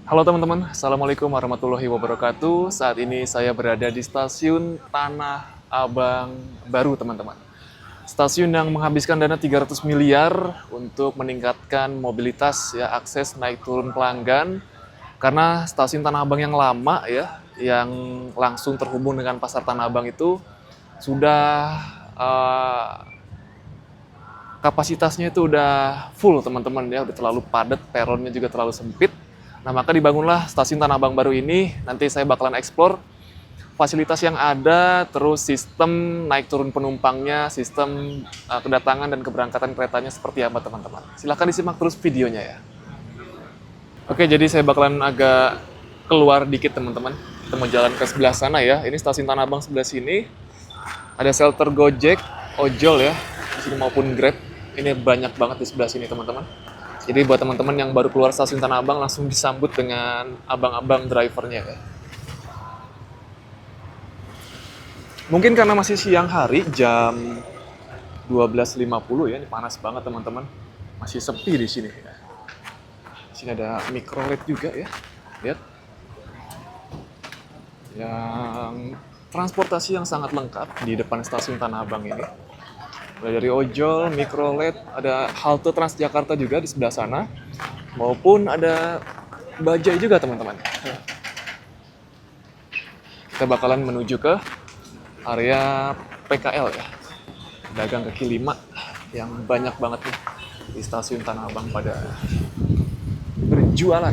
Halo teman-teman, Assalamualaikum warahmatullahi wabarakatuh. Saat ini saya berada di stasiun Tanah Abang baru teman-teman. Stasiun yang menghabiskan dana 300 miliar untuk meningkatkan mobilitas ya, akses naik turun pelanggan. Karena stasiun Tanah Abang yang lama ya, yang langsung terhubung dengan pasar Tanah Abang itu sudah kapasitasnya itu udah full teman-teman ya, udah terlalu padat, peronnya juga terlalu sempit. Nah, maka dibangunlah stasiun Tanah Abang baru ini. Nanti saya bakalan eksplor fasilitas yang ada, terus sistem naik turun penumpangnya, sistem kedatangan dan keberangkatan keretanya seperti apa teman-teman. Silahkan disimak terus videonya ya. Oke, jadi saya bakalan agak keluar dikit teman-teman. Kita mau jalan ke sebelah sana ya. Ini stasiun Tanah Abang sebelah sini. Ada shelter Gojek, ojol ya, di sini maupun Grab. Ini banyak banget di sebelah sini teman-teman. Jadi buat teman-teman yang baru keluar stasiun Tanah Abang langsung disambut dengan abang-abang drivernya ya. Mungkin karena masih siang hari, jam 12.50 ya, ini panas banget teman-teman. Masih sepi di sini ya. Di sini ada microLED juga ya. Lihat. Yang transportasi yang sangat lengkap di depan stasiun Tanah Abang ini. Mulai dari ojol, microLED, ada halte Transjakarta juga di sebelah sana, maupun ada bajai juga teman-teman. Kita bakalan menuju ke area PKL ya, dagang kaki lima yang banyak banget nih di stasiun Tanah Abang pada berjualan.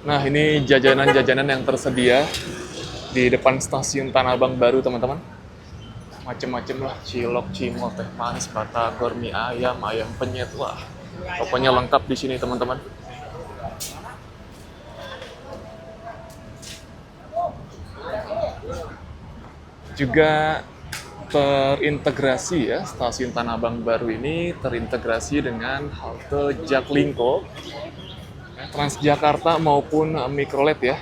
Nah, ini jajanan-jajanan yang tersedia di depan stasiun Tanah Abang baru teman-teman. Macem-macem lah, cilok, cimol, teh manis, batagor, mie ayam, ayam penyet, wah pokoknya lengkap di sini teman-teman. Juga terintegrasi ya, stasiun Tanah Abang baru ini terintegrasi dengan halte Jaklingko, Transjakarta maupun microLED ya.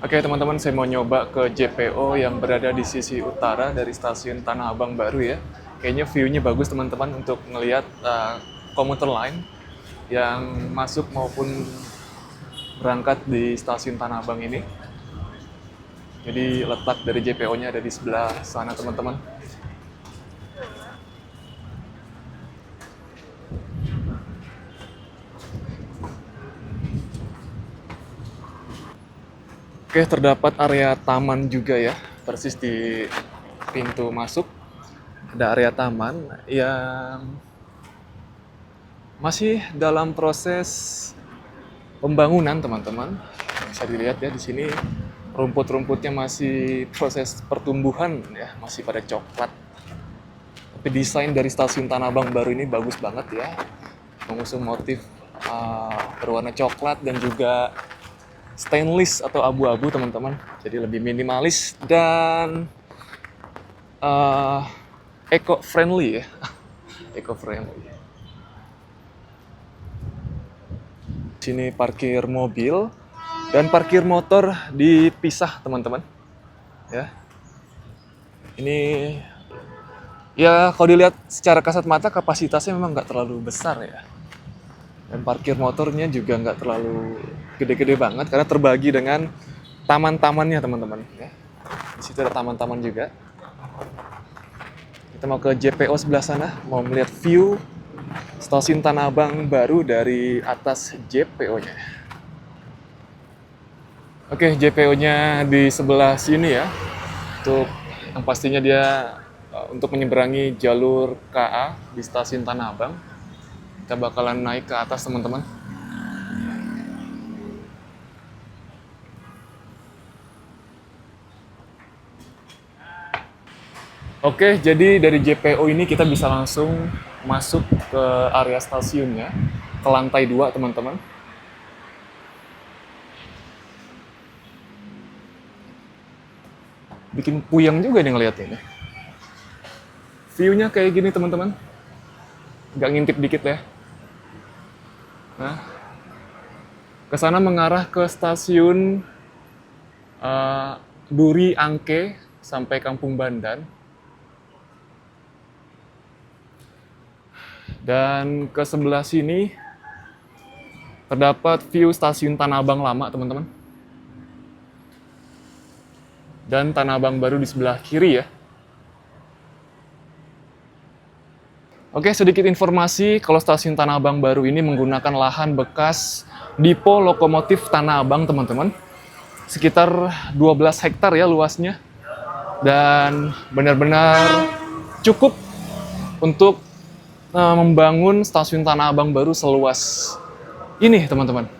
Oke teman-teman, saya mau nyoba ke JPO yang berada di sisi utara dari stasiun Tanah Abang baru ya. Kayaknya view-nya bagus teman-teman untuk ngelihat komuter line yang masuk maupun berangkat di stasiun Tanah Abang ini. Jadi letak dari JPO-nya ada di sebelah sana teman-teman. Oke, terdapat area taman juga ya, persis di pintu masuk. Ada area taman yang masih dalam proses pembangunan, teman-teman. Bisa dilihat ya di sini rumput-rumputnya masih proses pertumbuhan ya, masih pada coklat. Tapi desain dari stasiun Tanah Abang baru ini bagus banget ya, mengusung motif berwarna coklat dan juga stainless atau abu-abu teman-teman, jadi lebih minimalis dan eco-friendly ya. Eco-friendly. Sini parkir mobil dan parkir motor dipisah teman-teman ya. Ini ya kalau dilihat secara kasat mata kapasitasnya memang nggak terlalu besar ya, dan parkir motornya juga nggak terlalu gede-gede banget karena terbagi dengan taman-tamannya teman-teman ya. Di situ ada taman-taman juga. Kita mau ke JPO sebelah sana, mau melihat view stasiun Tanah Abang baru dari atas JPO-nya. Oke, JPO-nya di sebelah sini ya. Untuk yang pastinya dia untuk menyeberangi jalur KA di stasiun Tanah Abang. Kita bakalan naik ke atas teman-teman. Oke, jadi dari JPO ini kita bisa langsung masuk ke area stasiunnya, ke lantai 2, teman-teman. Bikin puyeng juga nih ngeliatnya. View-nya kayak gini, teman-teman. Nggak ngintip dikit ya. Nah, ke sana mengarah ke stasiun Duri Angke sampai Kampung Bandan. Dan ke sebelah sini terdapat view stasiun Tanah Abang lama, teman-teman. Dan Tanah Abang baru di sebelah kiri ya. Oke, sedikit informasi kalau stasiun Tanah Abang baru ini menggunakan lahan bekas Dipo Lokomotif Tanah Abang, teman-teman. Sekitar 12 hektar ya luasnya. Dan benar-benar cukup untuk membangun stasiun Tanah Abang baru seluas ini, teman-teman.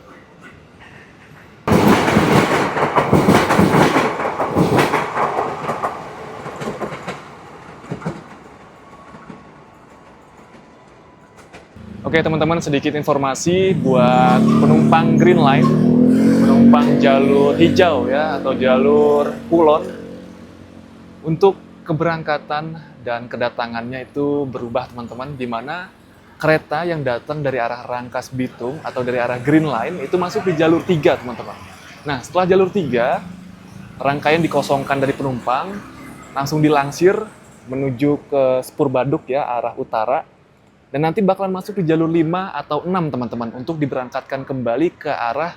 Oke, teman-teman, sedikit informasi buat penumpang Green Line, penumpang jalur hijau ya atau jalur kulon. Untuk keberangkatan dan kedatangannya itu berubah, teman-teman, di mana kereta yang datang dari arah Rangkas Bitung atau dari arah Green Line itu masuk di jalur 3, teman-teman. Nah, setelah jalur 3, rangkaian dikosongkan dari penumpang, langsung dilangsir menuju ke Spur Baduk ya, arah utara. Dan nanti bakalan masuk di jalur 5 atau 6, teman-teman, untuk diberangkatkan kembali ke arah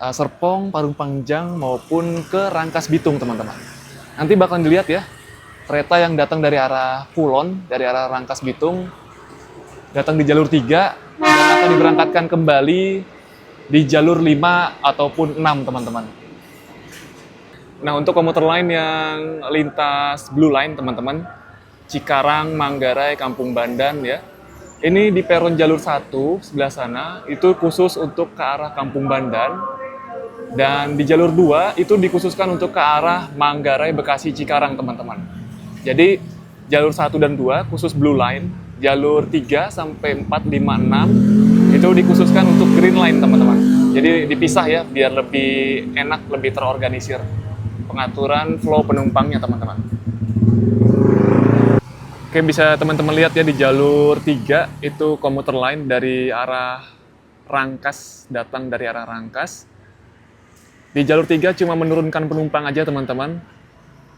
Serpong, Parung Panjang, maupun ke Rangkas Bitung, teman-teman. Nanti bakalan dilihat ya, kereta yang datang dari arah Kulon, dari arah Rangkas Bitung, datang di jalur 3, dan akan diberangkatkan kembali di jalur 5 ataupun 6, teman-teman. Nah, untuk komuter lain yang lintas Blue Line, teman-teman, Cikarang, Manggarai, Kampung Bandan ya, ini di peron jalur 1 sebelah sana, itu khusus untuk ke arah Kampung Bandan. Dan di jalur 2 itu dikhususkan untuk ke arah Manggarai, Bekasi, Cikarang, teman-teman. Jadi jalur 1 dan 2 khusus Blue Line, jalur 3 sampai 4, 5, 6 itu dikhususkan untuk Green Line, teman-teman. Jadi dipisah ya biar lebih enak, lebih terorganisir pengaturan flow penumpangnya, teman-teman. Oke, bisa teman-teman lihat ya di jalur 3 itu komuter line dari arah Rangkas, datang dari arah Rangkas. Di jalur 3 cuma menurunkan penumpang aja, teman-teman.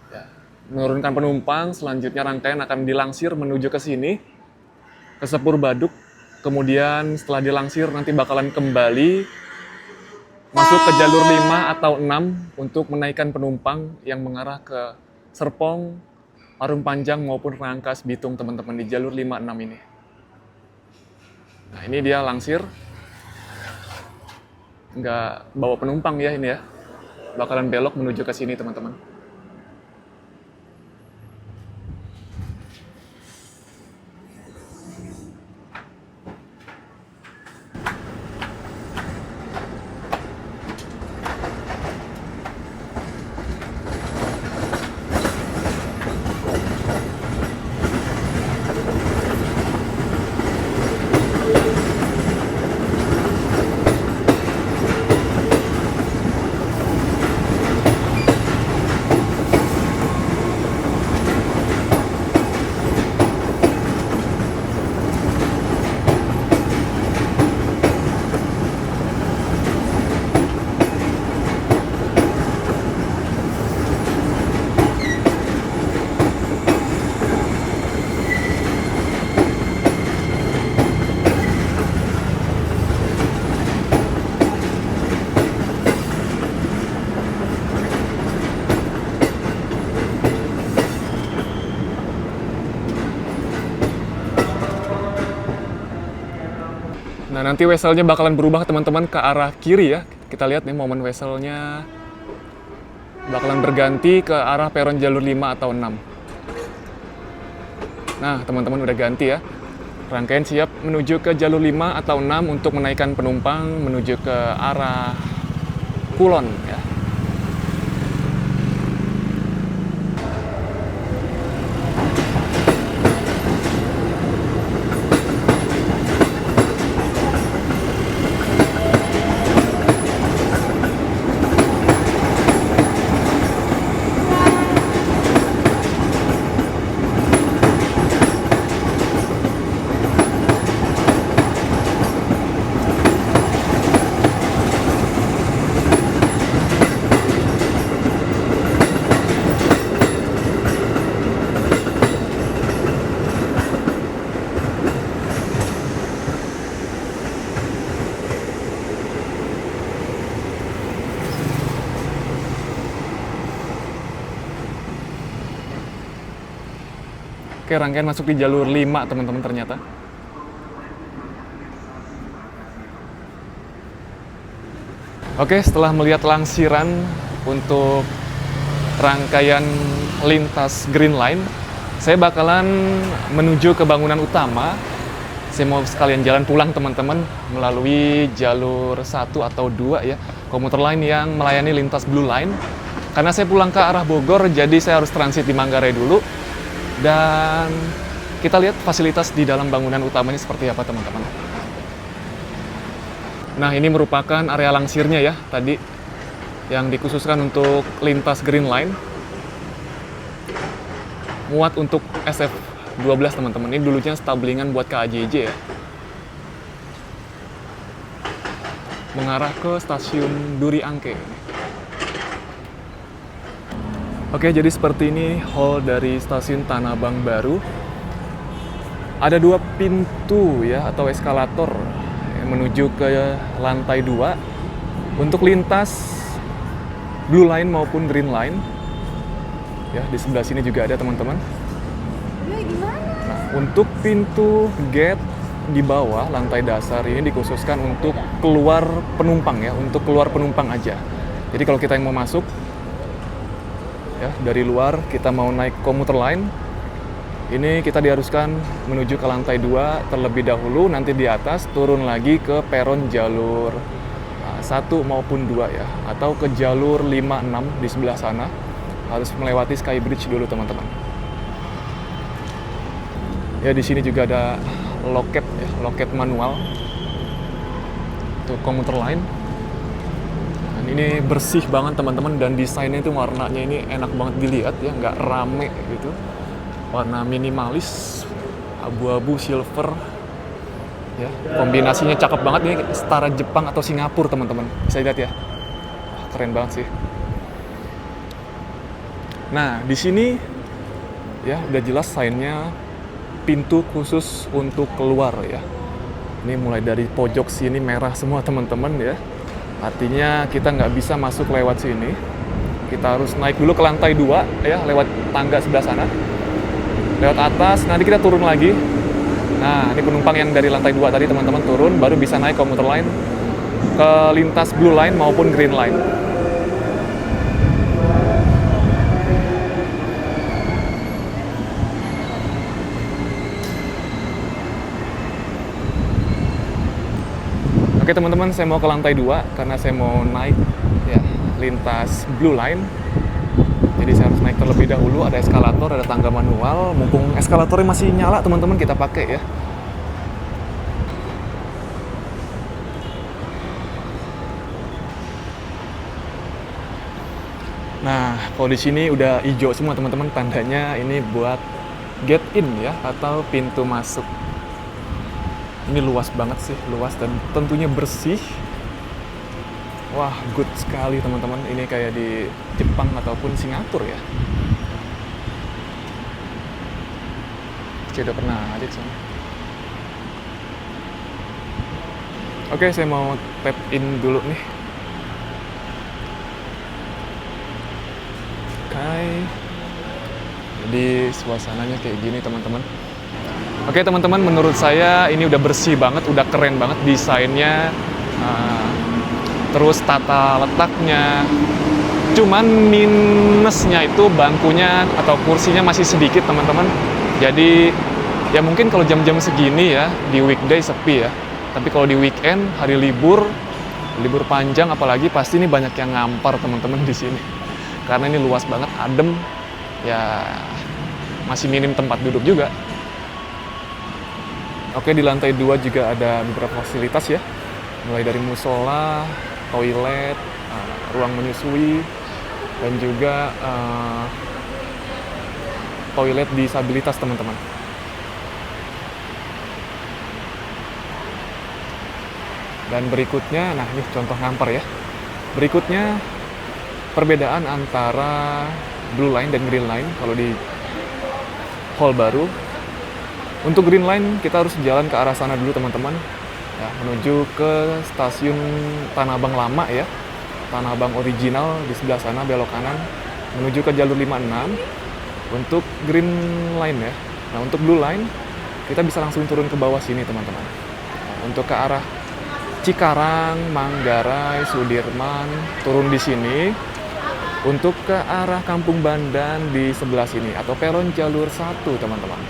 Ya, menurunkan penumpang, selanjutnya rangkaian akan dilangsir menuju ke sini, ke Sepur Baduk. Kemudian setelah dilangsir nanti bakalan kembali masuk ke jalur 5 atau 6 untuk menaikkan penumpang yang mengarah ke Serpong, Parung Panjang maupun Rangkas Bitung, teman-teman, di jalur 5, 6 ini. Nah, ini dia langsir. Nggak bawa penumpang ya ini ya. Bakalan belok menuju ke sini, teman-teman. Nah, nanti weselnya bakalan berubah, teman-teman, ke arah kiri ya. Kita lihat nih momen weselnya bakalan berganti ke arah peron jalur 5 atau 6. Nah, teman-teman udah ganti ya. Rangkaian siap menuju ke jalur 5 atau 6 untuk menaikkan penumpang menuju ke arah Kulon ya. Oke, rangkaian masuk di jalur 5 teman-teman ternyata. Oke, setelah melihat langsiran untuk rangkaian lintas Green Line, saya bakalan menuju ke bangunan utama. Saya mau sekalian jalan pulang teman-teman melalui jalur 1 atau 2 ya, komuter lain yang melayani lintas Blue Line. Karena saya pulang ke arah Bogor, jadi saya harus transit di Manggarai dulu. Dan kita lihat fasilitas di dalam bangunan utamanya seperti apa teman-teman. Nah, ini merupakan area langsirnya ya tadi yang dikhususkan untuk lintas Green Line. Muat untuk SF12 teman-teman. Ini dulunya stablingan buat KAJJ ya. Mengarah ke stasiun Duri Angke. Oke, jadi seperti ini hall dari stasiun Tanah Abang baru. Ada 2 pintu ya atau eskalator yang menuju ke lantai 2 untuk lintas Blue Line maupun Green Line. Ya, di sebelah sini juga ada teman-teman. Nah, untuk pintu gate di bawah lantai dasar ini dikhususkan untuk keluar penumpang ya, untuk keluar penumpang aja. Jadi kalau kita yang mau masuk ya dari luar, kita mau naik komuter line, ini kita diharuskan menuju ke lantai 2 terlebih dahulu, nanti di atas turun lagi ke peron jalur 1 maupun 2 ya, atau ke jalur 5-6 di sebelah sana. Harus melewati Skybridge dulu teman-teman. Ya, di sini juga ada loket ya, loket manual untuk komuter line. Dan ini bersih banget teman-teman, dan desainnya itu warnanya ini enak banget dilihat ya, nggak rame gitu. Warna minimalis, abu-abu silver. Ya, kombinasinya cakep banget, ini setara Jepang atau Singapura teman-teman. Bisa lihat ya. Keren banget sih. Nah, di sini ya udah jelas sign-nya pintu khusus untuk keluar ya. Ini mulai dari pojok sini merah semua teman-teman ya. Artinya kita nggak bisa masuk lewat sini. Kita harus naik dulu ke lantai 2 ya, lewat tangga sebelah sana. Lewat atas, nanti kita turun lagi. Nah, ini penumpang yang dari lantai 2 tadi teman-teman turun, baru bisa naik komuter line ke lintas Blue Line maupun Green Line. Oke teman-teman, saya mau ke lantai 2 karena saya mau naik ya lintas Blue Line. Jadi saya harus naik terlebih dahulu, ada eskalator, ada tangga manual. Mumpung eskalatornya masih nyala teman-teman, kita pakai ya. Nah, kalau di sini udah hijau semua teman-teman, tandanya ini buat get in ya, atau pintu masuk. Ini luas banget sih, luas dan tentunya bersih. Wah, good sekali teman-teman. Ini kayak di Jepang ataupun Singapura ya. Saya udah pernah aja ke sana. Oke, saya mau tap in dulu nih. Oke. Jadi suasananya kayak gini teman-teman. Oke teman-teman, menurut saya ini udah bersih banget, udah keren banget desainnya, terus tata letaknya. Cuman minusnya itu bangkunya atau kursinya masih sedikit teman-teman. Jadi ya mungkin kalau jam-jam segini ya di weekday sepi ya. Tapi kalau di weekend, hari libur panjang apalagi, pasti ini banyak yang ngampar teman-teman di sini. Karena ini luas banget, adem, ya masih minim tempat duduk juga. Oke, di lantai 2 juga ada beberapa fasilitas ya. Mulai dari musola, toilet, ruang menyusui, dan juga toilet disabilitas teman-teman. Dan berikutnya, nah ini contoh ngampar ya. Berikutnya perbedaan antara Blue Line dan Green Line kalau di hall baru. Untuk Green Line kita harus jalan ke arah sana dulu teman-teman, ya, menuju ke stasiun Tanah Abang lama ya, Tanah Abang original di sebelah sana belok kanan, menuju ke jalur 56. Untuk Green Line ya, Nah, untuk Blue Line, kita bisa langsung turun ke bawah sini, teman-teman. Untuk ke arah Cikarang, Manggarai, Sudirman, turun di sini. Untuk ke arah Kampung Bandan di sebelah sini, atau peron jalur 1, teman-teman.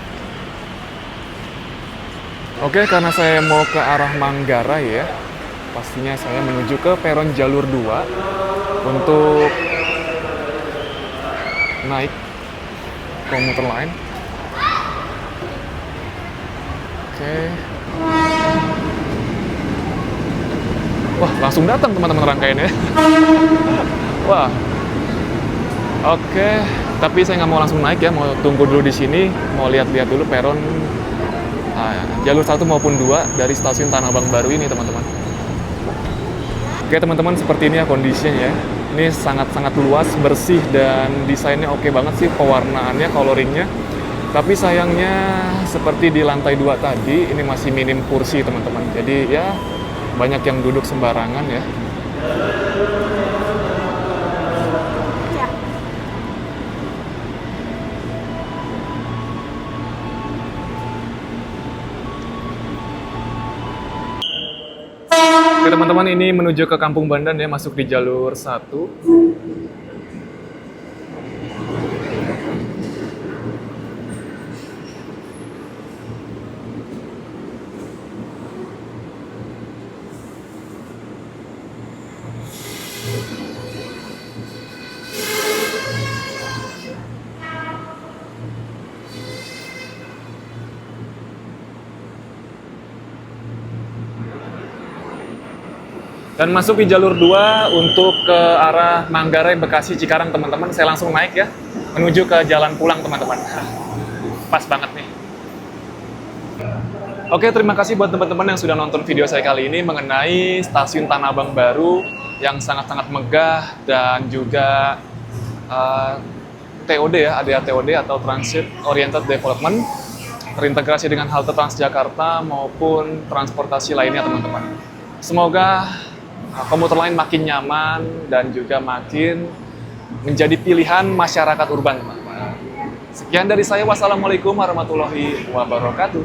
Oke, karena saya mau ke arah Manggarai ya, pastinya saya menuju ke peron jalur 2 untuk naik komuter lain. Oke. Wah, langsung datang teman-teman rangkaiannya. Wah. Oke, tapi saya nggak mau langsung naik ya, mau tunggu dulu di sini, mau lihat-lihat dulu peron jalur 1 maupun 2 dari stasiun Tanah Abang baru ini, teman-teman. Oke, teman-teman, seperti ini ya kondisinya ya. Ini sangat-sangat luas, bersih, dan desainnya oke banget sih, pewarnaannya, coloringnya. Tapi sayangnya seperti di lantai 2 tadi, ini masih minim kursi, teman-teman. Jadi ya banyak yang duduk sembarangan ya. Oke, teman-teman, ini menuju ke Kampung Bandan ya, masuk di jalur 1. Dan masuk di jalur 2 untuk ke arah Manggarai, Bekasi, Cikarang, teman-teman. Saya langsung naik ya, menuju ke jalan pulang, teman-teman. Pas banget nih. Oke, terima kasih buat teman-teman yang sudah nonton video saya kali ini mengenai stasiun Tanah Abang baru yang sangat-sangat megah dan juga TOD ya, ada TOD atau Transit Oriented Development, terintegrasi dengan halte Transjakarta maupun transportasi lainnya, teman-teman. Semoga komuter lain makin nyaman dan juga makin menjadi pilihan masyarakat urban, teman-teman. Sekian dari saya, wassalamualaikum warahmatullahi wabarakatuh.